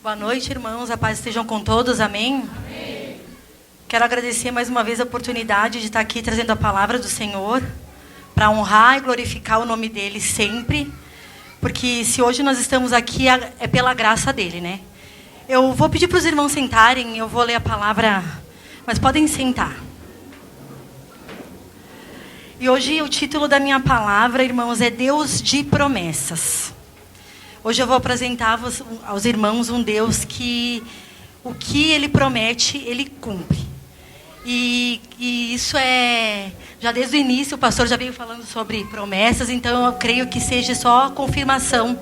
Boa noite, irmãos. A paz estejam com todos. Amém? Amém. Quero agradecer mais uma vez a oportunidade de estar aqui trazendo a palavra do Senhor para honrar e glorificar o nome dele sempre. Porque se hoje nós estamos aqui é pela graça dele, né? Eu vou pedir para os irmãos sentarem, eu vou ler a palavra, mas podem sentar. E hoje o título da minha palavra, irmãos, é Deus de promessas. Hoje eu vou apresentar aos irmãos um Deus que o que Ele promete, Ele cumpre. E isso é... Já desde o início o pastor já veio falando sobre promessas, então eu creio que seja só a confirmação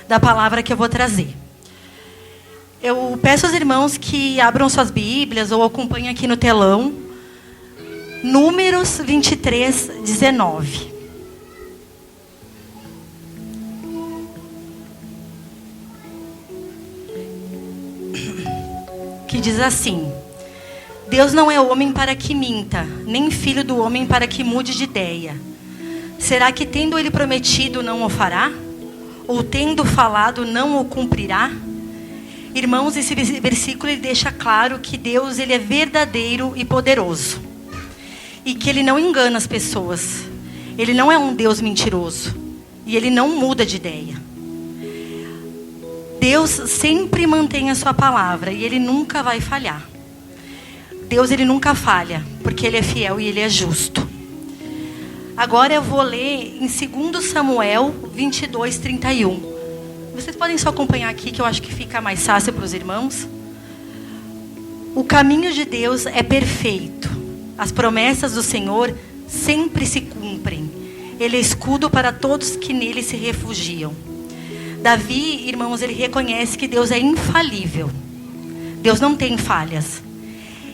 da palavra que eu vou trazer. Eu peço aos irmãos que abram suas Bíblias ou acompanhem aqui no telão. Números 23, 19. Que diz assim: Deus não é homem para que minta, nem filho do homem para que mude de ideia. Será que tendo ele prometido não o fará? Ou tendo falado não o cumprirá? Irmãos, esse versículo ele deixa claro que Deus ele é verdadeiro e poderoso. E que ele não engana as pessoas. Ele não é um Deus mentiroso. E ele não muda de ideia. Deus sempre mantém a sua palavra e ele nunca vai falhar. Deus ele nunca falha, porque ele é fiel e ele é justo. Agora eu vou ler em 2 Samuel 22, 31. Vocês podem só acompanhar aqui que eu acho que fica mais fácil para os irmãos. O caminho de Deus é perfeito. As promessas do Senhor sempre se cumprem. Ele é escudo para todos que nele se refugiam. Davi, irmãos, ele reconhece que Deus é infalível. Deus não tem falhas.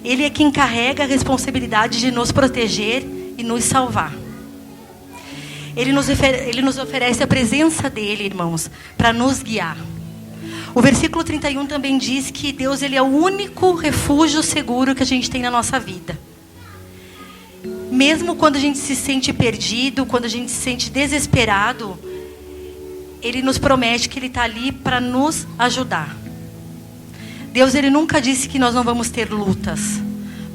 Ele é quem carrega a responsabilidade de nos proteger e nos salvar. Ele nos oferece a presença dele, irmãos, para nos guiar. O versículo 31 também diz que Deus ele é o único refúgio seguro que a gente tem na nossa vida. Mesmo quando a gente se sente perdido, quando a gente se sente desesperado, Ele nos promete que Ele está ali para nos ajudar. Deus ele nunca disse que nós não vamos ter lutas,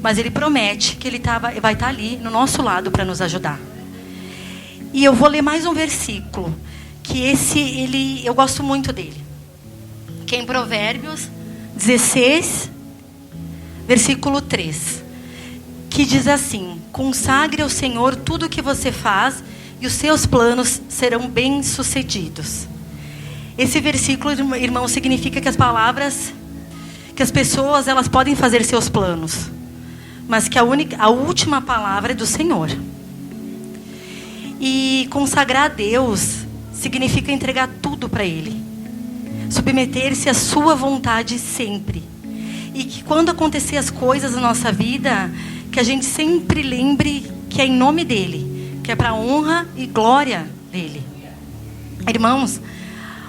mas Ele promete que Ele vai estar ali no nosso lado para nos ajudar. E eu vou ler mais um versículo, que eu gosto muito dele. Que é em Provérbios 16, versículo 3. Que diz assim: consagre ao Senhor tudo o que você faz e os seus planos serão bem-sucedidos. Esse versículo, irmão, significa que as pessoas, elas podem fazer seus planos, mas que a última palavra é do Senhor. E consagrar a Deus significa entregar tudo para Ele, submeter-se à sua vontade sempre. E que quando acontecer as coisas na nossa vida, que a gente sempre lembre que é em nome dEle, que é para a honra e glória dEle. Irmãos,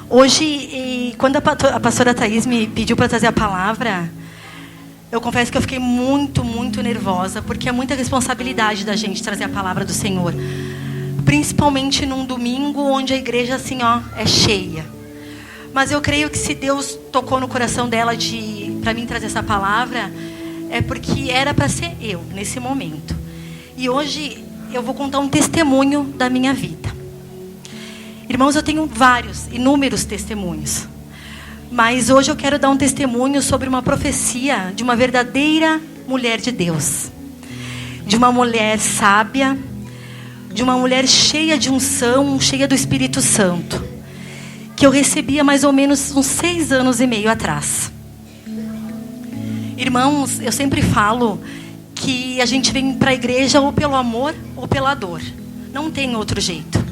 hoje, quando a pastora Thaís me pediu para trazer a palavra, eu confesso que eu fiquei muito, muito nervosa, porque é muita responsabilidade da gente trazer a palavra do Senhor. Principalmente num domingo onde a igreja assim, é cheia. Mas eu creio que se Deus tocou no coração dela para mim trazer essa palavra, é porque era para ser eu, nesse momento. E hoje eu vou contar um testemunho da minha vida. Irmãos, eu tenho inúmeros testemunhos. Mas hoje eu quero dar um testemunho sobre uma profecia de uma verdadeira mulher de Deus. De uma mulher sábia, de uma mulher cheia de unção, cheia do Espírito Santo. Que eu recebi há mais ou menos uns 6 anos e meio atrás. Irmãos, eu sempre falo que a gente vem para a igreja ou pelo amor ou pela dor. Não tem outro jeito.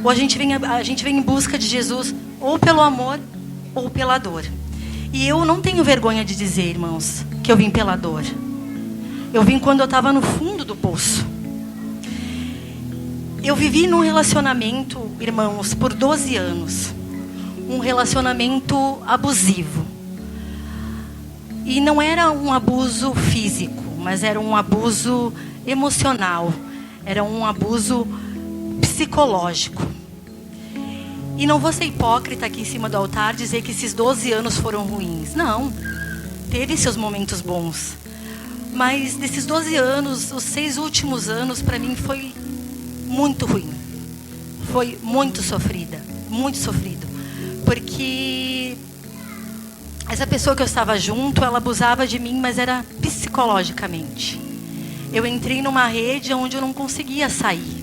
Ou a gente vem em busca de Jesus ou pelo amor ou pela dor. E eu não tenho vergonha de dizer, irmãos, que eu vim pela dor. Eu vim quando eu estava no fundo do poço. Eu vivi num relacionamento, irmãos, por 12 anos. Um relacionamento abusivo. E não era um abuso físico, mas era um abuso emocional. Era um abuso psicológico. E não vou ser hipócrita aqui em cima do altar dizer que esses 12 anos foram ruins. Não. Teve seus momentos bons. Mas desses 12 anos, os 6 últimos anos, para mim, foi muito ruim. Foi muito sofrida. Muito sofrido. Porque essa pessoa que eu estava junto, ela abusava de mim, mas era psicologicamente. Eu entrei numa rede onde eu não conseguia sair.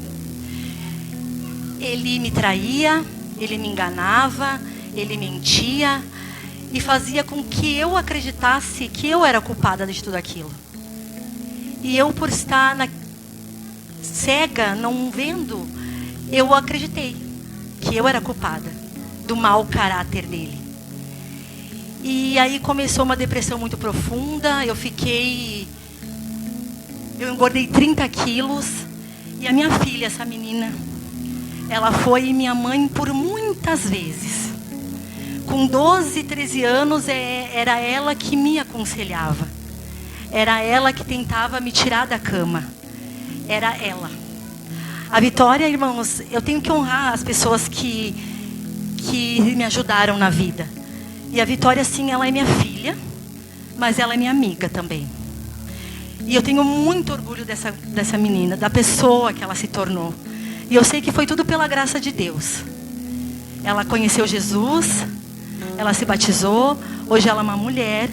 Ele me traía, ele me enganava, ele mentia e fazia com que eu acreditasse que eu era culpada de tudo aquilo. E eu, por estar cega, não vendo, eu acreditei que eu era culpada do mau caráter dele. E aí começou uma depressão muito profunda, eu engordei 30 quilos. E a minha filha, essa menina, ela foi minha mãe por muitas vezes. Com 12, 13 anos, era ela que me aconselhava. Era ela que tentava me tirar da cama. Era ela. A Vitória, irmãos, eu tenho que honrar as pessoas que me ajudaram na vida. E a Vitória, sim, ela é minha filha, mas ela é minha amiga também. E eu tenho muito orgulho dessa menina, da pessoa que ela se tornou. E eu sei que foi tudo pela graça de Deus. Ela conheceu Jesus, ela se batizou, hoje ela é uma mulher,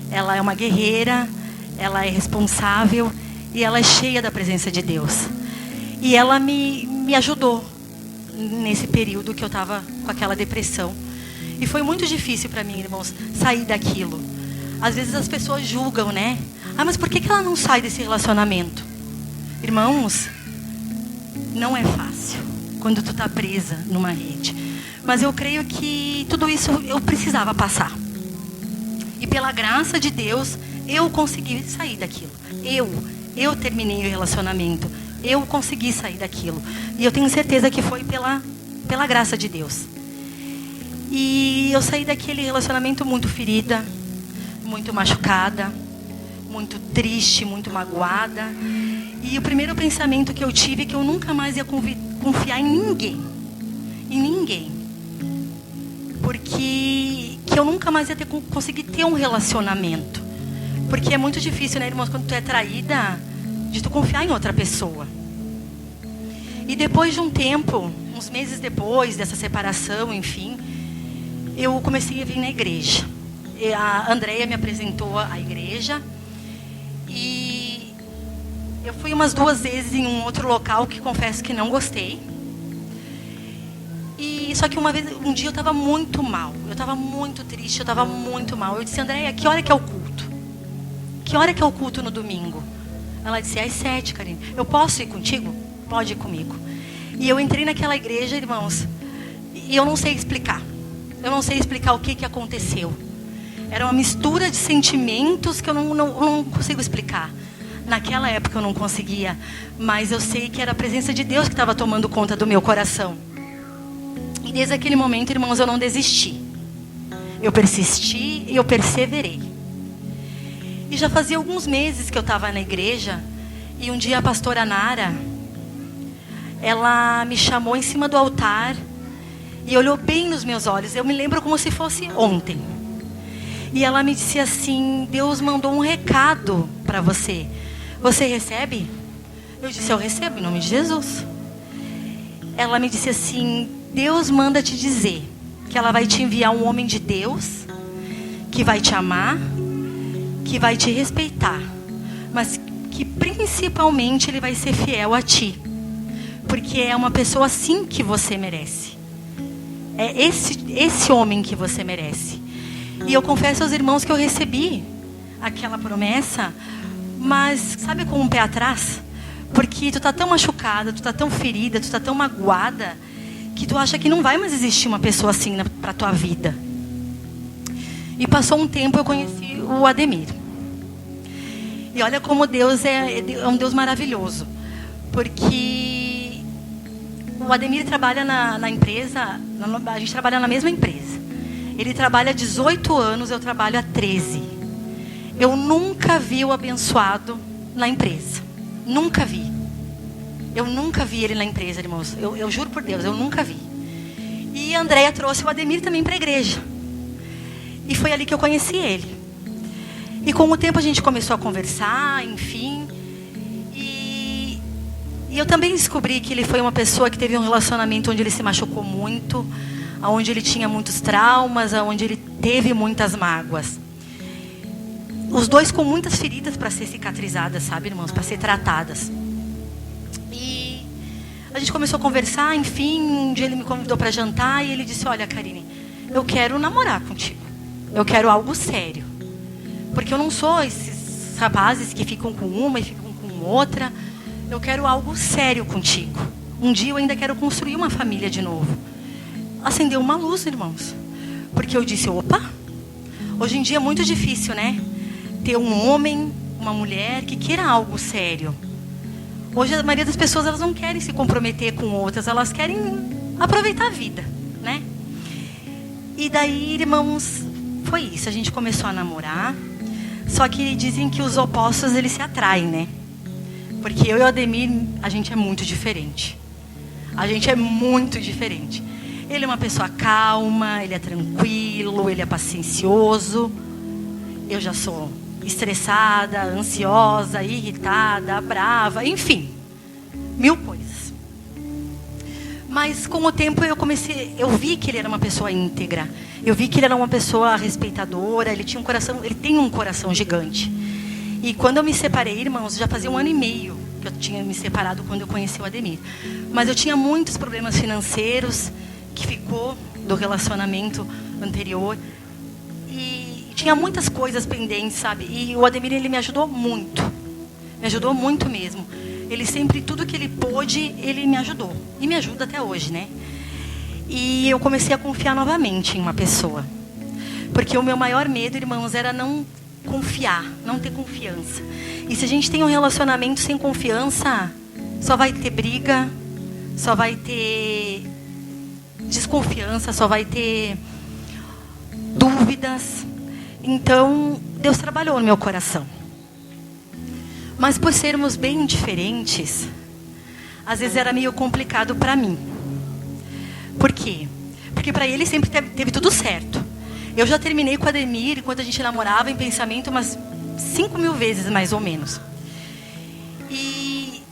ela é uma guerreira, ela é responsável e ela é cheia da presença de Deus. E ela me ajudou nesse período que eu estava com aquela depressão. E foi muito difícil para mim, irmãos, sair daquilo. Às vezes as pessoas julgam, né? Ah, mas por que ela não sai desse relacionamento? Irmãos, não é fácil quando tu tá presa numa rede. Mas eu creio que tudo isso eu precisava passar. E pela graça de Deus, eu consegui sair daquilo. Eu terminei o relacionamento. Eu consegui sair daquilo. E eu tenho certeza que foi pela graça de Deus. E eu saí daquele relacionamento muito ferida, muito machucada, muito triste, muito magoada. E o primeiro pensamento que eu tive é que eu nunca mais ia confiar em ninguém. Em ninguém. Porque que eu nunca mais ia conseguir ter um relacionamento. Porque é muito difícil, né, irmãos, quando tu é traída, de tu confiar em outra pessoa. E depois de um tempo, uns meses depois dessa separação, enfim, eu comecei a vir na igreja. E a Andréia me apresentou à igreja. E eu fui umas 2 vezes em um outro local que confesso que não gostei. E só que um dia eu estava muito mal. Eu estava muito triste, eu estava muito mal. Eu disse, Andréia, que hora que é o culto? Que hora que é o culto no domingo? Ela disse, às 7, Karine. Eu posso ir contigo? Pode ir comigo. E eu entrei naquela igreja, irmãos, e eu não sei explicar. Eu não sei explicar o que aconteceu. Era uma mistura de sentimentos que eu não consigo explicar. Naquela época eu não conseguia, mas eu sei que era a presença de Deus que estava tomando conta do meu coração. E desde aquele momento, irmãos, eu não desisti. Eu persisti e eu perseverei. E já fazia alguns meses que eu estava na igreja, e um dia a pastora Nara, ela me chamou em cima do altar e olhou bem nos meus olhos. Eu me lembro como se fosse ontem. E ela me disse assim, Deus mandou um recado para você. Você recebe? Eu disse, eu recebo em nome de Jesus. Ela me disse assim, Deus manda te dizer que ela vai te enviar um homem de Deus, que vai te amar, que vai te respeitar, mas que principalmente ele vai ser fiel a ti. Porque é uma pessoa assim que você merece. É esse homem que você merece. E eu confesso aos irmãos que eu recebi aquela promessa, mas sabe, com um pé atrás? Porque tu tá tão machucada, tu tá tão ferida, tu tá tão magoada, que tu acha que não vai mais existir uma pessoa assim pra tua vida. E passou um tempo, eu conheci o Ademir. E olha como Deus é um Deus maravilhoso. Porque o Ademir trabalha na empresa, a gente trabalha na mesma empresa. Ele trabalha há 18 anos, eu trabalho há 13. Eu nunca vi o abençoado na empresa. Nunca vi. Eu nunca vi ele na empresa, irmãos. Eu juro por Deus, eu nunca vi. E a Andréia trouxe o Ademir também para a igreja. E foi ali que eu conheci ele. E com o tempo a gente começou a conversar, enfim. E eu também descobri que ele foi uma pessoa que teve um relacionamento onde ele se machucou muito, onde ele tinha muitos traumas, onde ele teve muitas mágoas. Os dois com muitas feridas para ser cicatrizadas, sabe, irmãos? Para ser tratadas. E a gente começou a conversar, enfim, um dia ele me convidou para jantar e ele disse, olha, Karine, eu quero namorar contigo. Eu quero algo sério. Porque eu não sou esses rapazes que ficam com uma e ficam com outra. Eu quero algo sério contigo. Um dia eu ainda quero construir uma família de novo. Acendeu uma luz, irmãos. Porque eu disse, opa, hoje em dia é muito difícil, né? Ter um homem, uma mulher que queira algo sério. Hoje a maioria das pessoas, elas não querem se comprometer com outras, elas querem aproveitar a vida, né? E daí, irmãos, foi isso. A gente começou a namorar. Só que dizem que os opostos, eles se atraem, né? Porque eu e o Ademir, a gente é muito diferente. A gente é muito diferente. Ele é uma pessoa calma, ele é tranquilo, ele é paciencioso. Eu já sou estressada, ansiosa, irritada, brava, enfim, 1000 coisas. Mas com o tempo eu vi que ele era uma pessoa íntegra. Eu vi que ele era uma pessoa respeitadora, ele tem um coração gigante. E quando eu me separei, irmãos, já fazia 1 ano e meio que eu tinha me separado quando eu conheci o Ademir. Mas eu tinha muitos problemas financeiros que ficou do relacionamento anterior. E tinha muitas coisas pendentes, sabe? E o Ademir, ele me ajudou muito. Me ajudou muito mesmo. Ele sempre, tudo que ele pôde, ele me ajudou. E me ajuda até hoje, né? E eu comecei a confiar novamente em uma pessoa. Porque o meu maior medo, irmãos, era não confiar, não ter confiança. E se a gente tem um relacionamento sem confiança, só vai ter briga, só vai ter desconfiança, só vai ter dúvidas. Então, Deus trabalhou no meu coração. Mas por sermos bem diferentes, às vezes era meio complicado para mim. Por quê? Porque para ele sempre teve tudo certo. Eu já terminei com o Ademir, enquanto a gente namorava, em pensamento umas 5.000 vezes, mais ou menos. E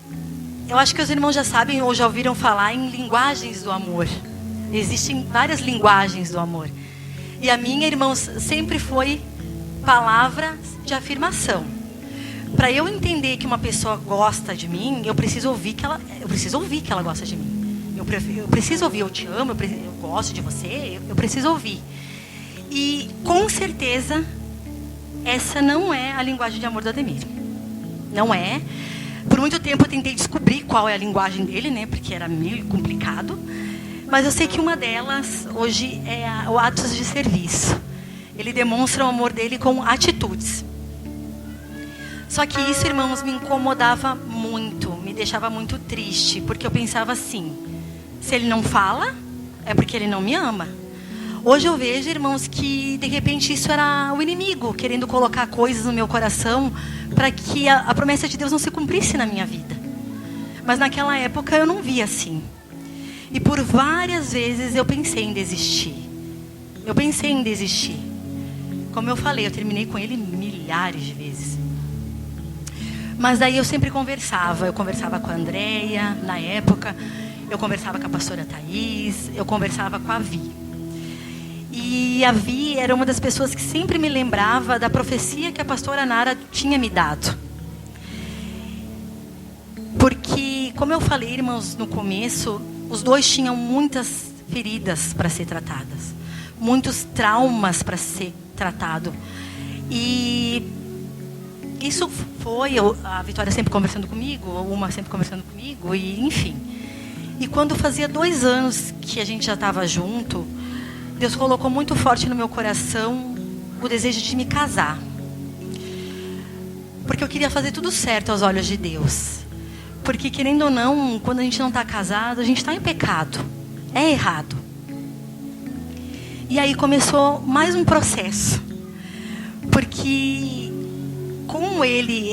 eu acho que os irmãos já sabem ou já ouviram falar em linguagens do amor. Existem várias linguagens do amor. E a minha, irmãos, sempre foi palavras de afirmação. Para eu entender que uma pessoa gosta de mim, eu preciso ouvir que ela gosta de mim. Eu preciso ouvir, eu te amo, eu gosto de você, eu preciso ouvir. E com certeza, essa não é a linguagem de amor do Ademir. Não é. Por muito tempo eu tentei descobrir qual é a linguagem dele, né? Porque era meio complicado. Mas eu sei que uma delas, hoje, é o atos de serviço. Ele demonstra o amor dele com atitudes. Só que isso, irmãos, me incomodava muito. Me deixava muito triste. Porque eu pensava assim, se ele não fala, é porque ele não me ama. Hoje eu vejo, irmãos, que de repente isso era o inimigo querendo colocar coisas no meu coração para que a promessa de Deus não se cumprisse na minha vida. Mas naquela época eu não via assim. E por várias vezes eu pensei em desistir. Como eu falei, eu terminei com ele milhares de vezes. Mas daí eu sempre conversava. Eu conversava com a Andréia, na época. Eu conversava com a pastora Thaís. Eu conversava com a Vi. E a Vi era uma das pessoas que sempre me lembrava da profecia que a pastora Nara tinha me dado. Porque, como eu falei, irmãos, no começo, os dois tinham muitas feridas para ser tratadas. Muitos traumas para ser tratado. E isso foi a Vitória sempre conversando comigo, uma sempre conversando comigo, e enfim. E quando fazia 2 anos que a gente já estava junto, Deus colocou muito forte no meu coração o desejo de me casar. Porque eu queria fazer tudo certo aos olhos de Deus. Porque, querendo ou não, quando a gente não está casado, a gente está em pecado. É errado. E aí começou mais um processo. Porque, como ele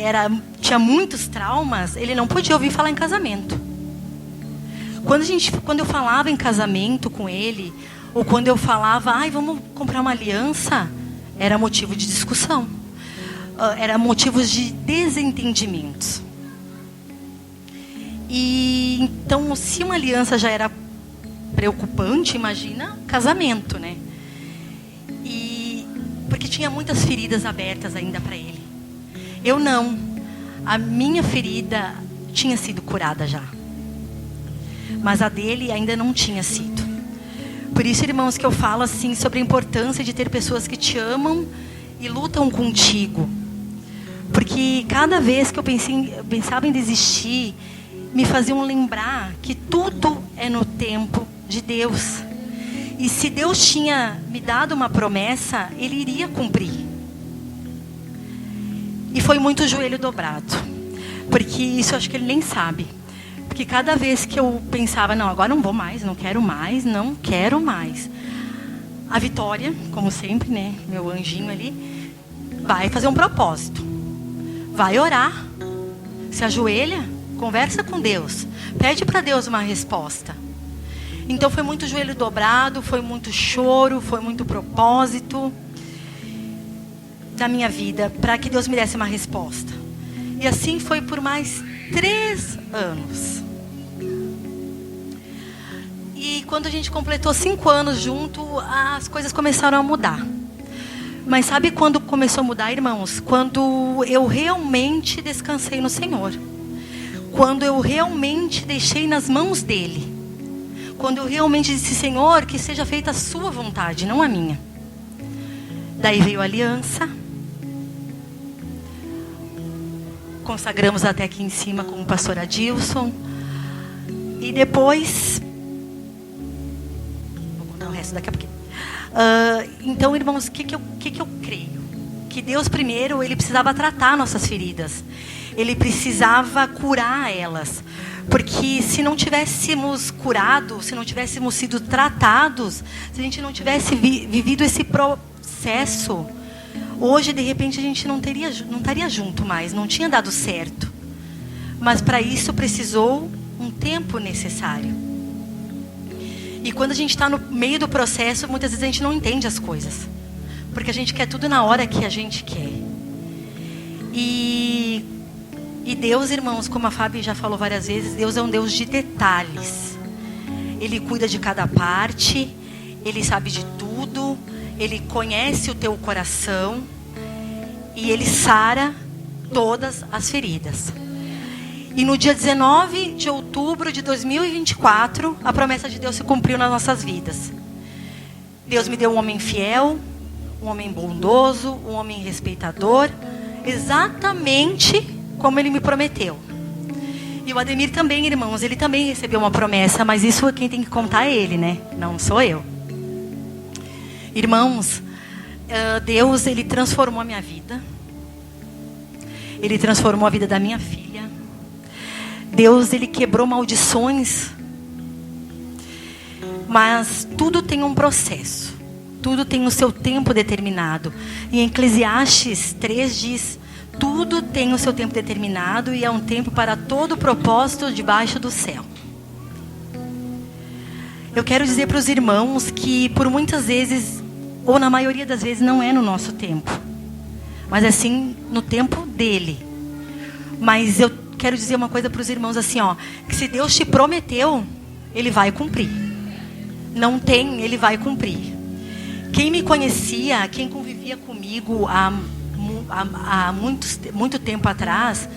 tinha muitos traumas, ele não podia ouvir falar em casamento. Quando eu falava em casamento com ele, ou quando eu falava, vamos comprar uma aliança, era motivo de discussão. Era motivos de desentendimentos. E então, se uma aliança já era preocupante, imagina casamento, né? Porque tinha muitas feridas abertas ainda para ele. Eu não. A minha ferida tinha sido curada já. Mas a dele ainda não tinha sido. Por isso, irmãos, que eu falo assim sobre a importância de ter pessoas que te amam e lutam contigo. Porque cada vez que eu pensava em desistir, me faziam lembrar que tudo é no tempo de Deus. E se Deus tinha me dado uma promessa, Ele iria cumprir. E foi muito joelho dobrado. Porque isso eu acho que ele nem sabe. Porque cada vez que eu pensava, não, agora não vou mais, não quero mais. A Vitória, como sempre, né, meu anjinho ali, vai fazer um propósito. Vai orar. Se ajoelha, conversa com Deus. Pede para Deus uma resposta. Então foi muito joelho dobrado, foi muito choro, foi muito propósito da minha vida para que Deus me desse uma resposta. E assim foi por mais 3 anos. E quando a gente completou 5 anos junto, as coisas começaram a mudar. Mas sabe quando começou a mudar, irmãos? Quando eu realmente descansei no Senhor. Quando eu realmente deixei nas mãos dEle. Quando eu realmente disse, Senhor, que seja feita a sua vontade, não a minha. Daí veio a aliança. Consagramos até aqui em cima com o pastor Adilson. E depois... Vou contar o resto daqui a pouquinho. Então, irmãos, o que eu creio? Que Deus primeiro, Ele precisava tratar nossas feridas. Ele precisava curar elas. Porque se não tivéssemos curado, se não tivéssemos sido tratados, se a gente não tivesse vivido esse processo, hoje de repente a gente não estaria junto mais, não tinha dado certo. Mas para isso precisou um tempo necessário. E quando a gente está no meio do processo, muitas vezes a gente não entende as coisas. Porque a gente quer tudo na hora que a gente quer. E Deus, irmãos, como a Fábio já falou várias vezes, Deus é um Deus de detalhes. Ele cuida de cada parte, Ele sabe de tudo, Ele conhece o teu coração e Ele sara todas as feridas. E no dia 19 de outubro de 2024, a promessa de Deus se cumpriu nas nossas vidas. Deus me deu um homem fiel, um homem bondoso, um homem respeitador, exatamente como Ele me prometeu. E o Ademir também, irmãos, ele também recebeu uma promessa, mas isso quem tem que contar é ele, né? Não sou eu. Irmãos, Deus, Ele transformou a minha vida. Ele transformou a vida da minha filha. Deus, Ele quebrou maldições. Mas tudo tem um processo. Tudo tem o seu tempo determinado. E em Eclesiastes 3 diz... Tudo tem o seu tempo determinado e há um tempo para todo propósito debaixo do céu. Eu quero dizer para os irmãos que por muitas vezes, ou na maioria das vezes, não é no nosso tempo. Mas é sim no tempo dele. Mas eu quero dizer uma coisa para os irmãos assim, que se Deus te prometeu, Ele vai cumprir. Não tem, Ele vai cumprir. Quem me conhecia, quem convivia comigo há muito tempo atrás,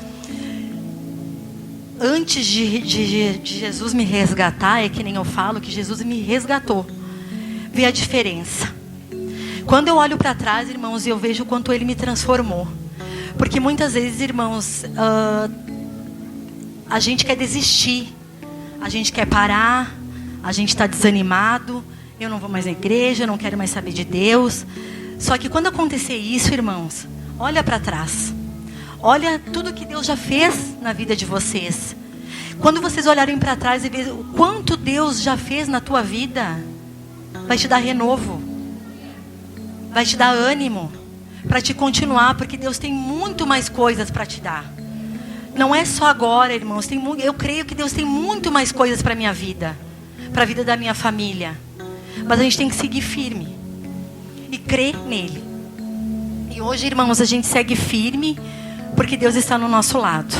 antes de Jesus me resgatar, é que nem eu falo que Jesus me resgatou, vê a diferença. Quando eu olho para trás, irmãos, eu vejo o quanto Ele me transformou. Porque muitas vezes, irmãos, a gente quer desistir, a gente quer parar, a gente está desanimado, eu não vou mais na igreja, eu não quero mais saber de Deus. Só que quando acontecer isso, irmãos, olha para trás. Olha tudo que Deus já fez na vida de vocês. Quando vocês olharem para trás e verem o quanto Deus já fez na tua vida, vai te dar renovo. Vai te dar ânimo para te continuar, porque Deus tem muito mais coisas para te dar. Não é só agora, irmãos. Eu creio que Deus tem muito mais coisas para a minha vida. Para a vida da minha família. Mas a gente tem que seguir firme. E crer nele. E hoje, irmãos, a gente segue firme. Porque Deus está no nosso lado.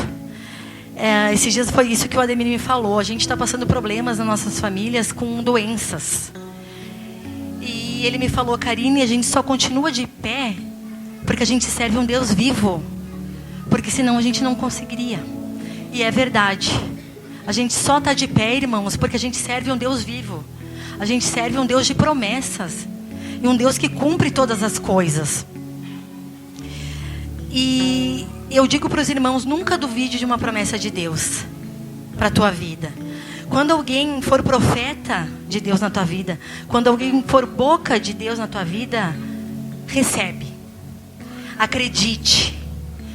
Esses dias foi isso que o Ademir me falou. A gente está passando problemas nas nossas famílias com doenças. E ele me falou, Karine, a gente só continua de pé porque a gente serve um Deus vivo. Porque senão a gente não conseguiria. E é verdade. A gente só está de pé, irmãos, porque a gente serve um Deus vivo. A gente serve um Deus de promessas. E um Deus que cumpre todas as coisas. E eu digo para os irmãos, nunca duvide de uma promessa de Deus para a tua vida. Quando alguém for profeta de Deus na tua vida, quando alguém for boca de Deus na tua vida, recebe. Acredite,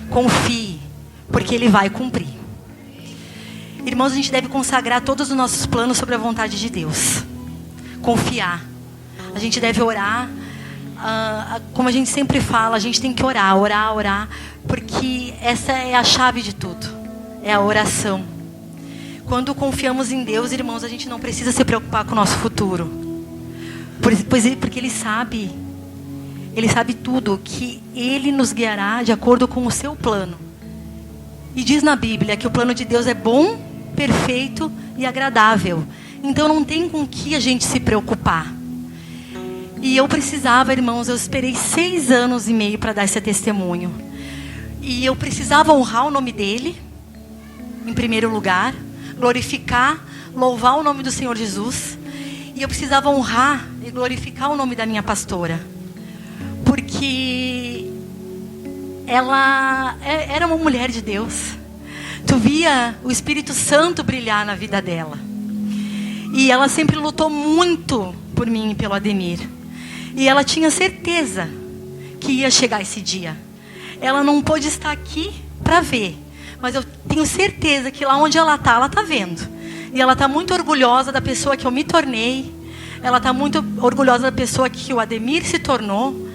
confie, porque Ele vai cumprir. Irmãos, a gente deve consagrar todos os nossos planos sobre a vontade de Deus. Confiar. A gente deve orar. Como a gente sempre fala, a gente tem que orar, orar, orar. Porque essa é a chave de tudo. É a oração. Quando confiamos em Deus, irmãos, a gente não precisa se preocupar com o nosso futuro. Porque Ele sabe tudo, que Ele nos guiará de acordo com o seu plano. E diz na Bíblia que o plano de Deus é bom, perfeito e agradável. Então não tem com que a gente se preocupar. E eu precisava, irmãos, eu esperei 6 anos e meio para dar esse testemunho. E eu precisava honrar o nome dEle, em primeiro lugar, glorificar, louvar o nome do Senhor Jesus. E eu precisava honrar e glorificar o nome da minha pastora. Porque ela era uma mulher de Deus. Tu via o Espírito Santo brilhar na vida dela. E ela sempre lutou muito por mim e pelo Ademir. E ela tinha certeza que ia chegar esse dia. Ela não pôde estar aqui para ver. Mas eu tenho certeza que lá onde ela está vendo. E ela está muito orgulhosa da pessoa que eu me tornei. Ela está muito orgulhosa da pessoa que o Ademir se tornou.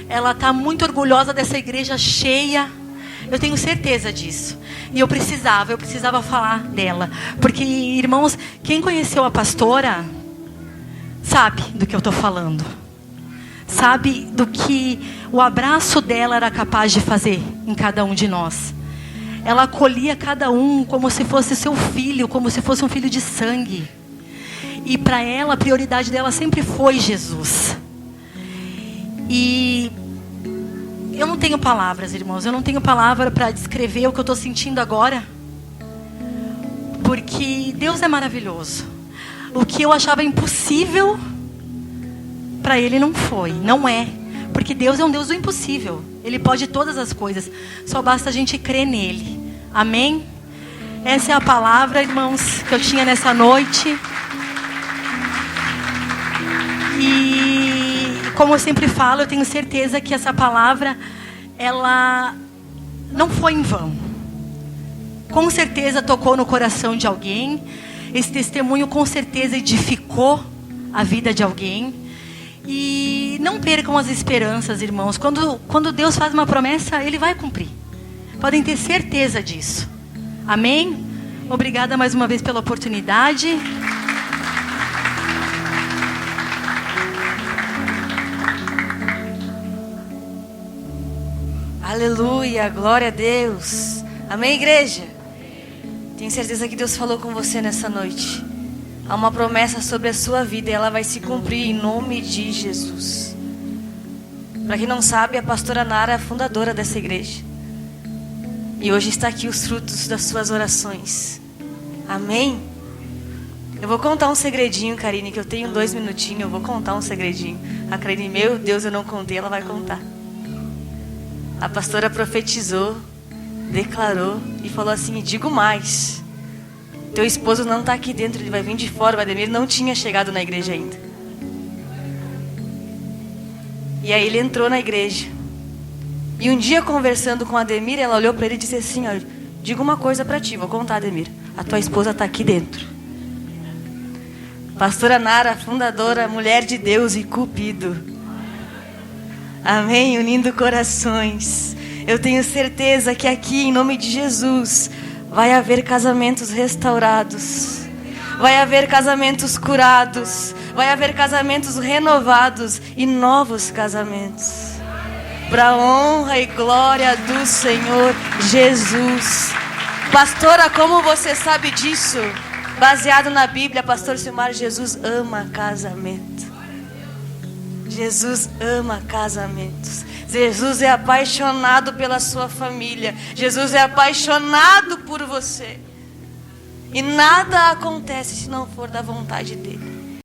Ela está muito orgulhosa dessa igreja cheia. Eu tenho certeza disso. E eu precisava falar dela. Porque, irmãos, quem conheceu a pastora sabe do que eu estou falando. Sabe do que o abraço dela era capaz de fazer em cada um de nós. Ela acolhia cada um como se fosse seu filho, como se fosse um filho de sangue. E para ela, a prioridade dela sempre foi Jesus. E eu não tenho palavras, irmãos. Eu não tenho palavra para descrever o que eu estou sentindo agora. Porque Deus é maravilhoso. O que eu achava impossível, para Ele não foi, não é. Porque Deus é um Deus do impossível. Ele pode todas as coisas. Só basta a gente crer nele. Amém? Essa é a palavra, irmãos, que eu tinha nessa noite. E como eu sempre falo, eu tenho certeza que essa palavra, ela não foi em vão. Com certeza tocou no coração de alguém. Esse testemunho com certeza edificou a vida de alguém. E não percam as esperanças, irmãos. Quando Deus faz uma promessa, Ele vai cumprir. Podem ter certeza disso. Amém? Obrigada mais uma vez pela oportunidade. Aleluia, glória a Deus. Amém, igreja? Tenho certeza que Deus falou com você nessa noite. Há uma promessa sobre a sua vida e ela vai se cumprir em nome de Jesus. Para quem não sabe, a pastora Nara é a fundadora dessa igreja. E hoje está aqui os frutos das suas orações. Amém? Eu vou contar um segredinho, Karine, que eu tenho 2 minutinhos. Eu vou contar um segredinho. A Karine, meu Deus, eu não contei, ela vai contar. A pastora profetizou, declarou e falou assim: digo mais. Teu esposo não está aqui dentro, ele vai vir de fora. O Ademir não tinha chegado na igreja ainda. E aí ele entrou na igreja. E um dia, conversando com o Ademir, ela olhou para ele e disse assim: ó, digo uma coisa para ti, vou contar, Ademir. A tua esposa está aqui dentro. Pastora Nara, fundadora, mulher de Deus e Cupido. Amém, unindo corações. Eu tenho certeza que aqui, em nome de Jesus, vai haver casamentos restaurados. Vai haver casamentos curados. Vai haver casamentos renovados e novos casamentos. Para a honra e glória do Senhor Jesus. Pastora, como você sabe disso? Baseado na Bíblia, pastor Silmar, Jesus ama casamento. Jesus ama casamentos. Jesus é apaixonado pela sua família. Jesus é apaixonado por você. E nada acontece se não for da vontade dele.